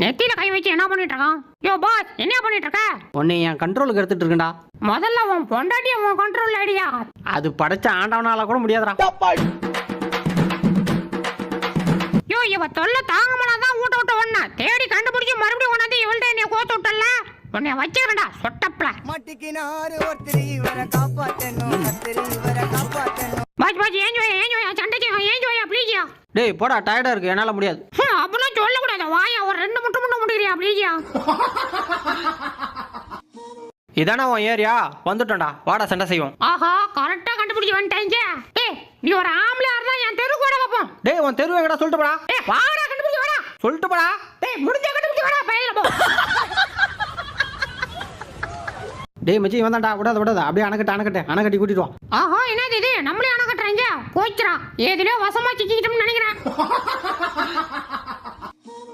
நெத்தியில கை வச்சு என்ன பண்ணிட்டு இருக்கான்? யோ பாஸ், என்ன பண்ணிட்டு இருக்க? உன்னை என் கண்ட்ரோலுக்கு எடுத்துட்டு இருக்கேன்டா. முதல்ல உன் பொண்டாட்டிய உன் கண்ட்ரோல் ஐடியா. அது படைச்ச ஆண்டவனால கூட முடியாதுடா. யோ இவ தொல்லை தாங்கமனாதான் ஊட்ட விட்ட ஒண்ணு தேடி கண்டுபிடிச்சு மறுபடியும் உணர்ந்து இவள்கிட்ட என்னை கோத்து விட்டல. உன்னை வச்சுக்கிறேன்டா சொட்டப்ல. மாட்டிக்கினாரு ஒருத்தர் இவரை காப்பாத்தணும், கத்திரி இவரை காப்பாத்தணும். பாஸ் பாஸ் ஏஞ்சோயா சண்டைக்கு ஏஞ்சோயா ப்ளீஸ்யா. டேய் போடா, டயர்டா இருக்கு, என்னால முடியாது. அப்படிலாம் சொல்லக்கூடாது. வாயா ஒரு 2 முட்டை முடியறியா ப்ளீஸ்யா. இதானே உன் ஏரியா, வந்துட்டோம்டா, வாடா சண்டை செய்வோம். ஆஹா கரெக்டா கண்டுபிடிச்சு வந்துட்டாங்க. ஏய் நீ ஒரு ஆம்பளையா இருந்தா என் தெருக்கு கூட வைப்போம். டேய் உன் தெருவு எங்கடா சொல்லிட்டு போடா. ஏய் வாடா கண்டுபிடிச்சு வாடா. சொல்லிட்டு போடா. டேய் முடிஞ்ச கண்டுபிடிச்சு வாடா பையில போ. டேய் மச்சி வந்தான்டா, விடாத அப்படியே அணை கட்டி கூட்டிட்டு வா. ஆஹா என்னது இது, நம்மளே அணை கட்டுறாங்க. போச்சுடா, ஏதிலோ வசமா சிக்கிக்கிட்டோம்னு நினைக்கிறேன்.